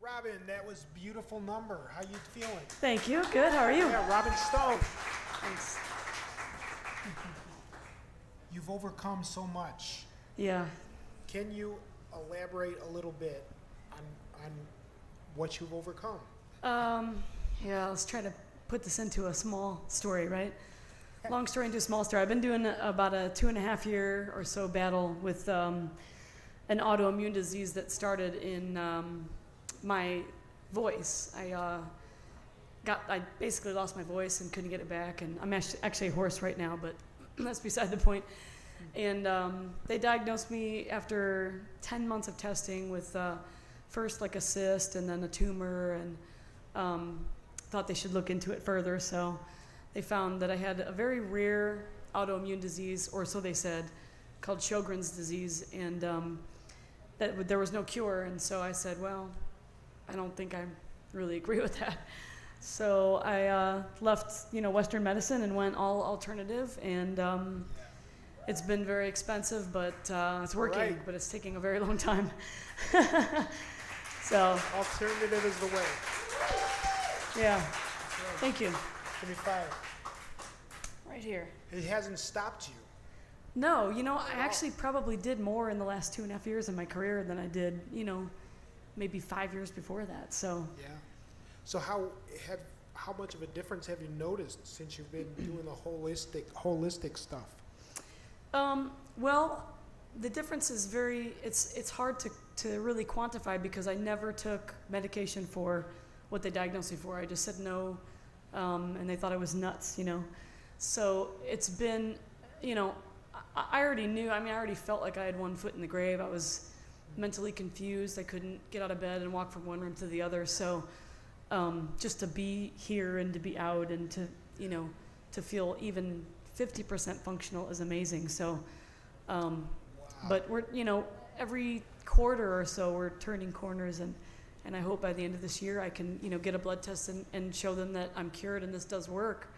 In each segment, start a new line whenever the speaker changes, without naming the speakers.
Robin, that was a beautiful number. How you feeling?
Thank you. Good. How are you?
Yeah, Robin Stone.
Thanks.
You've overcome so much.
Yeah.
Can you elaborate a little bit on what you've overcome?
Yeah, let's try to put this into a small story, right? Long story into a small story. I've been doing about a 2.5 year or so battle with an autoimmune disease that started in my voice. I basically lost my voice and couldn't get it back, and I'm actually a horse right now, but that's beside the point. And they diagnosed me after 10 months of testing with first like a cyst and then a tumor, and thought they should look into it further. So they found that I had a very rare autoimmune disease, or so they said, called Sjogren's disease, and that there was no cure. And so I said, well, I don't think I really agree with that. So I left, Western medicine and went all alternative, and it's been very expensive, but it's working.
Right.
But it's taking a very long time. So
Alternative is the way.
yeah,
Right.
thank you.
Give me five.
Right here.
It hasn't stopped you.
No, I actually probably did more in the last 2.5 years of my career than I did, maybe 5 years before that. So
Yeah. So how much of a difference have you noticed since you've been doing the holistic stuff?
Well, the difference is it's hard to really quantify, because I never took medication for what they diagnosed me for. I just said no, and they thought I was nuts, So it's been, I already knew, I already felt like I had one foot in the grave. I was mentally confused. I couldn't get out of bed and walk from one room to the other. So just to be here and to be out and to feel even 50% functional is amazing. So,
Wow.
but we're, every quarter or so we're turning corners, and I hope by the end of this year I can, get a blood test and show them that I'm cured and this does work.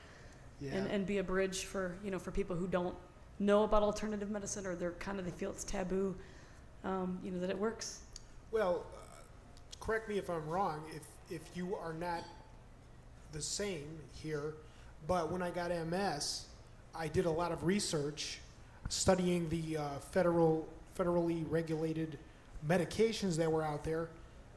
Yeah.
And be a bridge for, for people who don't know about alternative medicine, or they feel it's taboo, that it works.
Well, correct me if I'm wrong, if you are not the same here, but when I got MS, I did a lot of research studying the federally regulated medications that were out there.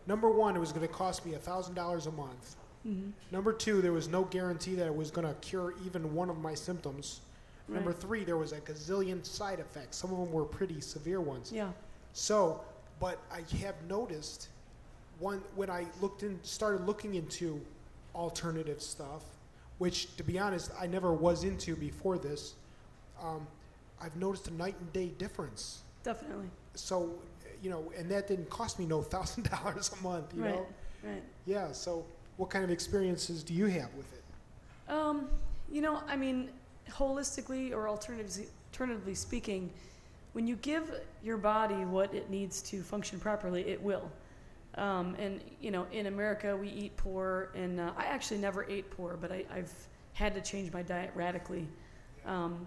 Number one, it was going to cost me $1,000 a month.
Mm-hmm.
Number two, there was no guarantee that it was going to cure even one of my symptoms.
Right.
Number three, there was a gazillion side effects. Some of them were pretty severe ones.
Yeah.
So, but I have noticed when I started looking into alternative stuff, which, to be honest, I never was into before this, I've noticed a night and day difference.
Definitely.
So, and that didn't cost me no $1,000 a month, you know?
Right.
Yeah, so what kind of experiences do you have with it?
Holistically or alternatively speaking, when you give your body what it needs to function properly, it will. And in America we eat poor, and I actually never ate poor, but I've had to change my diet radically.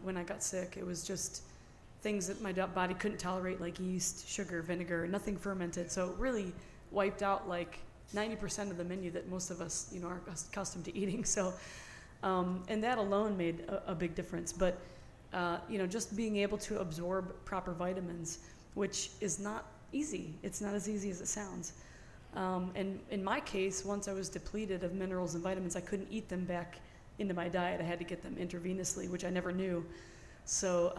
When I got sick, it was just things that my body couldn't tolerate, like yeast, sugar, vinegar, nothing fermented. So it really wiped out like 90% of the menu that most of us, are accustomed to eating. So, and that alone made a big difference. But, just being able to absorb proper vitamins, which is not easy. It's not as easy as it sounds. And in my case, once I was depleted of minerals and vitamins, I couldn't eat them back into my diet. I had to get them intravenously, which I never knew. So,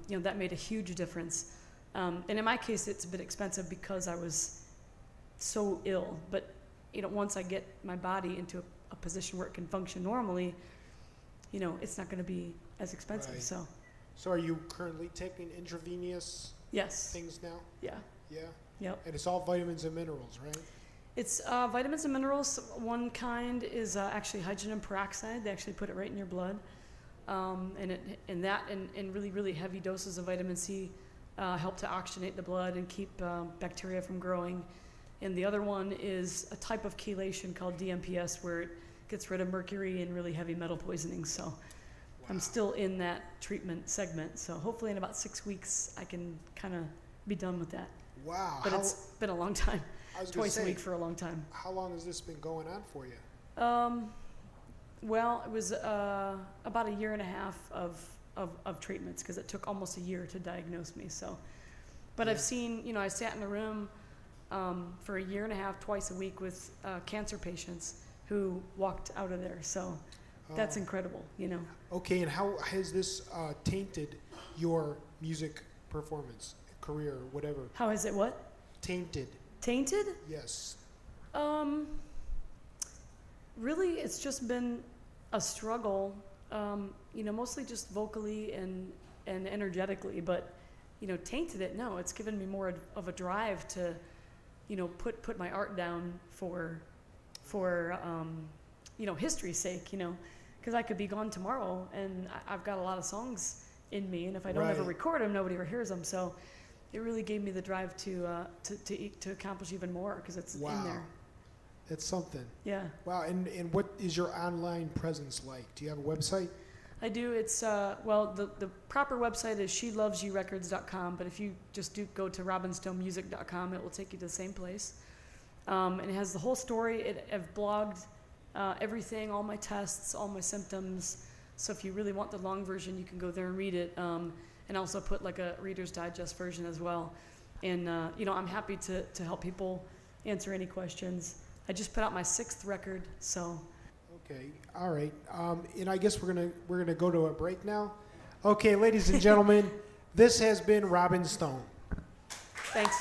that made a huge difference. And in my case, it's a bit expensive because I was so ill. But, once I get my body into a position where it can function normally, it's not going to be as expensive.
Right.
So
are you currently taking intravenous
yes.
things now?
Yeah.
Yeah?
Yep.
And it's all vitamins and minerals, right?
It's vitamins and minerals. One kind is actually hydrogen peroxide. They actually put it right in your blood. And that and really, really heavy doses of vitamin C help to oxygenate the blood and keep bacteria from growing. And the other one is a type of chelation called DMPS, where it gets rid of mercury and really heavy metal poisoning. So wow. I'm still in that treatment segment. So hopefully in about 6 weeks I can kind of be done with that.
Wow.
But it's been a long time.
I was gonna
twice a
say,
week for a long time.
how long has this been going on for you?
Well, it was about a year and a half of treatments because it took almost a year to diagnose me. So, but
Yeah.
I've seen, I sat in a room for a year and a half, twice a week with cancer patients who walked out of there. So that's incredible,
Okay, and how has this tainted your music performance, career, whatever?
How is it what?
Tainted.
Tainted?
Yes.
Really, it's just been a struggle, mostly just vocally and energetically, but, tainted it, no, it's given me more of a drive to, put my art down for history's sake, because I could be gone tomorrow and I've got a lot of songs in me, and if I don't ever record them, nobody ever hears them, so it really gave me the drive to accomplish even more because it's in there.
It's something.
Yeah.
Wow, and what is your online presence like? Do you have a website?
I do. It's, the proper website is shelovesyourecords.com, but if you just go to robinstonemusic.com, it will take you to the same place. And it has the whole story. I've blogged everything, all my tests, all my symptoms. So if you really want the long version, you can go there and read it. And also put like a Reader's Digest version as well. And, I'm happy to help people answer any questions. I just put out my 6th record, so.
Okay, all right. And I guess we're gonna go to a break now. Okay, ladies and gentlemen, this has been Robin Stone.
Thanks.